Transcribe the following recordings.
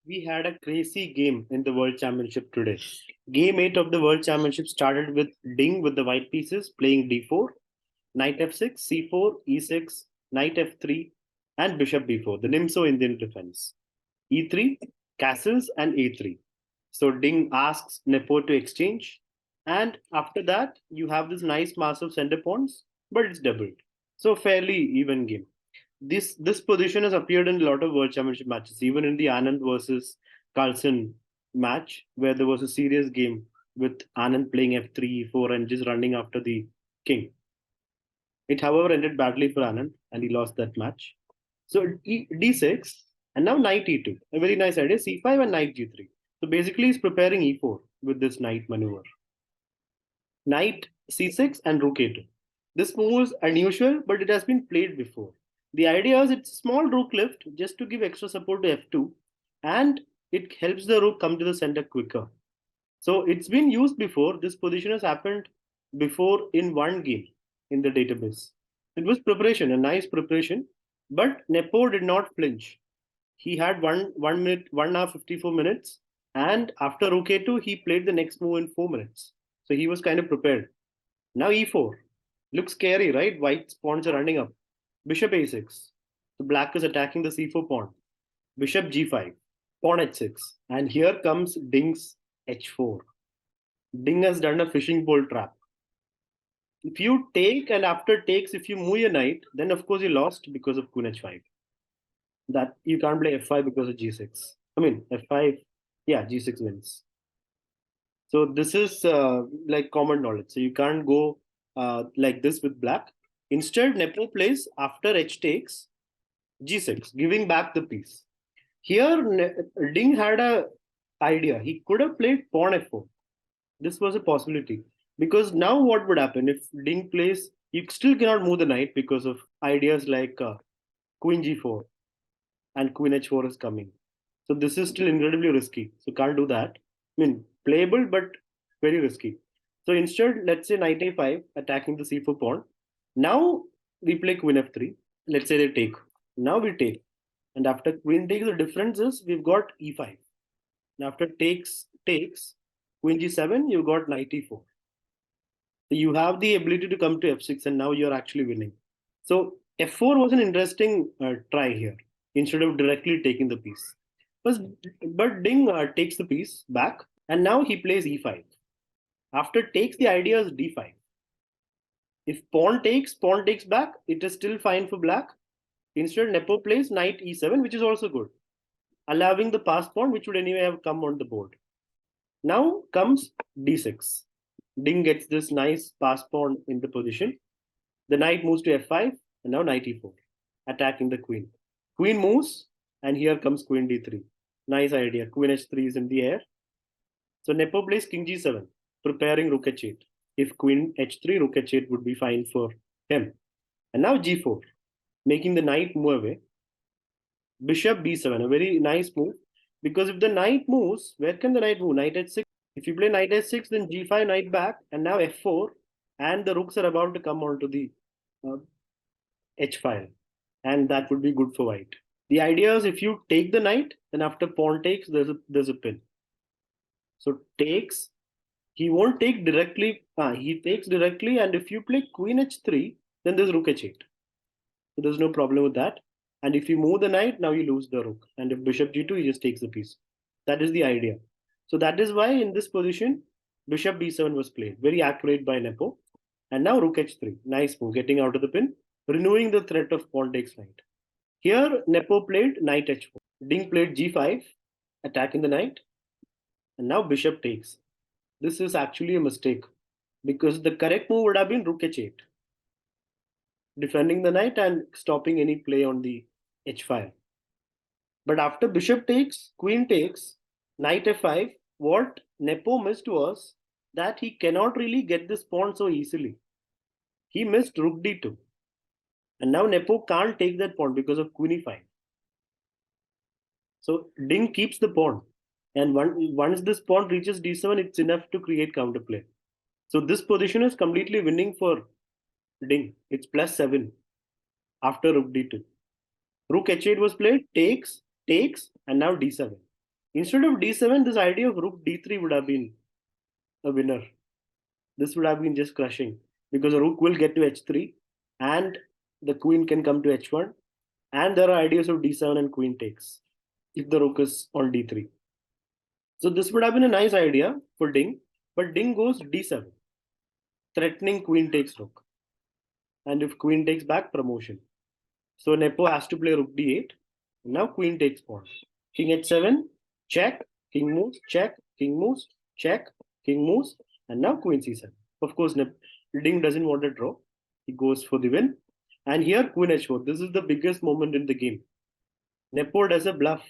We had a crazy game in the World Championship today. Game 8 of the World Championship started with Ding with the white pieces playing d4, knight f6, c4, e6, knight f3, and bishop b4, the Nimso Indian defense. e3, castles, and a3. So Ding asks Nepo to exchange, and after that, you have this nice mass of center pawns, but it's doubled. So fairly even game. This position has appeared in a lot of World Championship matches, even in the Anand versus Carlsen match, where there was a serious game with Anand playing f3, e4, and just running after the king. It, however, ended badly for Anand, and he lost that match. So d6, and now knight e2. A very nice idea. c5 and knight g3. So basically, he's preparing e4 with this knight maneuver. Knight c6 and rook a2. This move is unusual, but it has been played before. The idea is it's a small rook lift just to give extra support to f2, and it helps the rook come to the center quicker. So it's been used before. This position has happened before in one game in the database. It was preparation, a nice preparation, but Nepo did not flinch. He had 1 minute, 1 hour 54 minutes, and after rook a2, he played the next move in 4 minutes. So he was kind of prepared. Now e4. Looks scary, right? White's pawns are running up. Bishop a6. The black is attacking the c4 pawn. Bishop g5. Pawn h6. And here comes Ding's h4. Ding has done a fishing pole trap. If you take and after takes, if you move your knight, then of course you lost because of queen h5. That you can't play f5 because of g6. I mean f5, yeah, g6 wins. So this is like common knowledge. So you can't go like this with black. Instead, Nepo plays after h takes g6, giving back the piece. Here, Ding had a idea. He could have played pawn f4. This was a possibility. Because now what would happen if Ding plays? You still cannot move the knight because of ideas like queen g4 and queen h4 is coming. So this is still incredibly risky. So can't do that. I mean, playable but very risky. So instead, let's say knight a5 attacking the c4 pawn. Now we play queen f3. Let's say they take. Now we take. And after queen takes, the difference is we've got e5. And after takes queen g7, you got knight e4. So you have the ability to come to f6, and now you're actually winning. So f4 was an interesting try here instead of directly taking the piece. But Ding takes the piece back, and now he plays e5. After takes, the idea is d5. If pawn takes back, it is still fine for black. Instead, Nepo plays knight e7, which is also good, allowing the passed pawn, which would anyway have come on the board. Now comes d6. Ding gets this nice passed pawn in the position. The knight moves to f5, and now knight e4, attacking the queen. Queen moves, and here comes queen d3. Nice idea. Queen h3 is in the air. So Nepo plays king g7, preparing rook h8. If queen h3, rook h8 would be fine for him. And now g4, making the knight move away. Bishop b7, a very nice move. Because if the knight moves, where can the knight move? Knight h6. If you play knight h6, then g5, knight back, and now f4, and the rooks are about to come onto the h file, and that would be good for white. The idea is if you take the knight, then after pawn takes, there's a pin. So takes, he won't take directly. He takes directly, and if you play queen h3, then there's rook h8. So there's no problem with that. And if you move the knight, now you lose the rook. And if bishop g2, he just takes the piece. That is the idea. So that is why in this position, bishop b7 was played. Very accurate by Nepo. And now rook h3. Nice move, getting out of the pin, renewing the threat of pawn takes knight. Here, Nepo played knight h4. Ding played g5, attacking the knight. And now bishop takes. This is actually a mistake because the correct move would have been rook h8, defending the knight and stopping any play on the h file. But after bishop takes, queen takes, knight f5, what Nepo missed was that he cannot really get this pawn so easily. He missed rook d2. And now Nepo can't take that pawn because of queen e5. So Ding keeps the pawn. And once this pawn reaches d7, it's enough to create counterplay. So this position is completely winning for Ding. It's +7 after rook d2. Rook h8 was played, takes, and now d7. Instead of d7, this idea of rook d3 would have been a winner. This would have been just crushing because the rook will get to h3 and the queen can come to h1, and there are ideas of d7 and queen takes if the rook is on d3. So this would have been a nice idea for Ding, but Ding goes d7, threatening queen takes rook. And if queen takes back, promotion. So Nepo has to play rook d8. Now queen takes pawn. King h7, check, king moves, check, king moves, check, king moves, and now queen c7. Of course, Ding doesn't want a draw. He goes for the win. And here queen h4. This is the biggest moment in the game. Nepo does a bluff.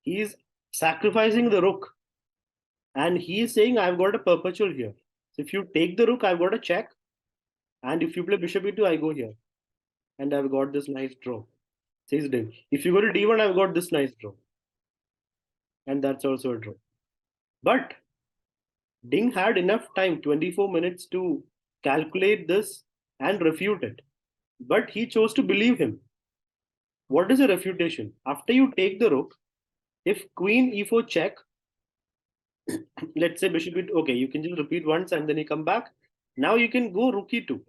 He is sacrificing the rook. And he is saying, I've got a perpetual here. So if you take the rook, I've got a check. And if you play bishop e2, I go here. And I've got this nice draw. Says Ding. If you go to d1, I've got this nice draw. And that's also a draw. But Ding had enough time, 24 minutes, to calculate this and refute it. But he chose to believe him. What is a refutation? After you take the rook, if queen e4 check, let's say bishop e2, okay, you can just repeat once and then you come back. Now you can go rook e2.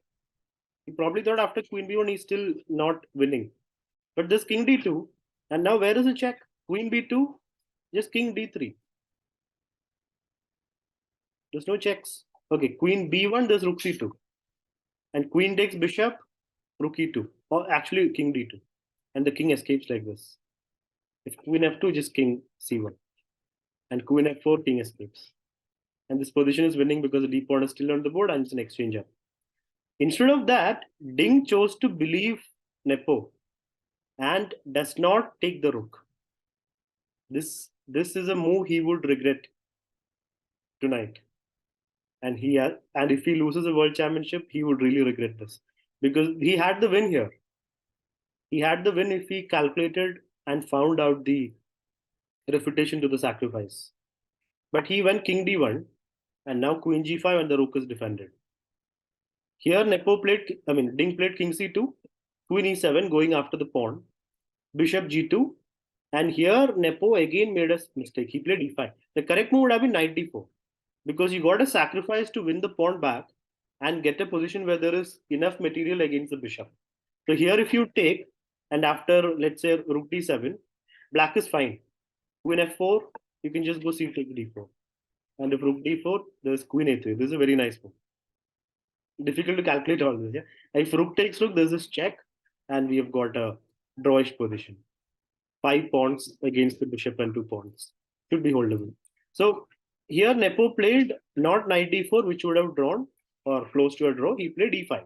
He probably thought after queen b1 he's still not winning. But this king d2, and now where is the check? Queen b2, just king d3. There's no checks. Okay, queen b1, there's rook c2. And queen takes bishop, rook e2. Or actually king d2. And the king escapes like this. If queen f2, just king c1. And queen f4, king escapes. And this position is winning because the d pawn is still on the board and it's an exchange up. Instead of that, Ding chose to believe Nepo and does not take the rook. This is a move he would regret tonight. And if he loses a world championship, he would really regret this. Because he had the win here. He had the win if he calculated and found out the refutation to the sacrifice. But he went king d1, and now queen g5 and the rook is defended. Here Ding played king c2, queen e7 going after the pawn, bishop g2, and here Nepo again made a mistake. He played e5. The correct move would have been knight d4 because you got a sacrifice to win the pawn back and get a position where there is enough material against the bishop. So here if you take, and after let's say rook d7, black is fine. Queen f4, you can just go c take d4. And if rook d4, there's queen a3. This is a very nice move. Difficult to calculate all this. Yeah. If rook takes rook, there's this check, and we have got a drawish position. 5 pawns against the bishop and 2 pawns. Should be holdable. So here Nepo played not knight d4, which would have drawn or close to a draw. He played e5.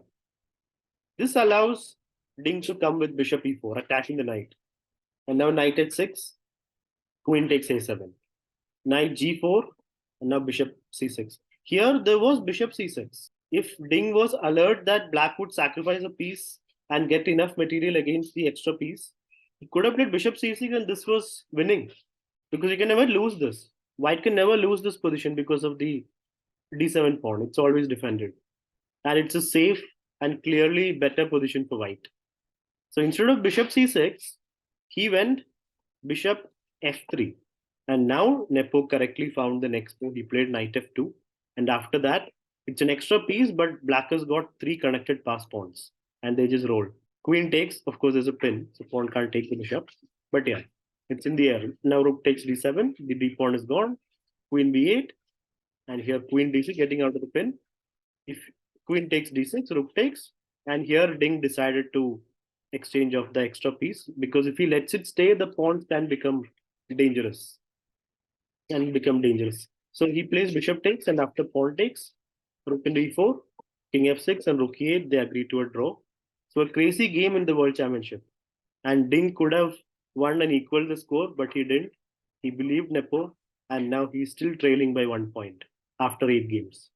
This allows Ding to come with bishop e4, attacking the knight. And now knight h6, queen takes a7. Knight g4, and now bishop c6. Here there was bishop c6. If Ding was alert that black would sacrifice a piece and get enough material against the extra piece, he could have played bishop c6 and this was winning. Because you can never lose this. White can never lose this position because of the d7 pawn. It's always defended. And it's a safe and clearly better position for white. So instead of bishop c6, he went bishop f3. And now Nepo correctly found the next move. He played knight f2. And after that, it's an extra piece, but black has got 3 connected pass pawns. And they just roll. Queen takes, of course, there's a pin. So pawn can't take the bishop. But yeah, it's in the air. Now rook takes d7. The d pawn is gone. Queen b8. And here queen d6 getting out of the pin. If queen takes d6, rook takes. And here Ding decided to exchange of the extra piece. Because if he lets it stay, the pawns can become dangerous. So he plays bishop takes, and after pawn takes, rook into e4, king f6, and rook e8, they agree to a draw. So a crazy game in the World Championship. And Ding could have won and equaled the score, but he didn't. He believed Nepo, and now he's still trailing by 1 point after 8 games.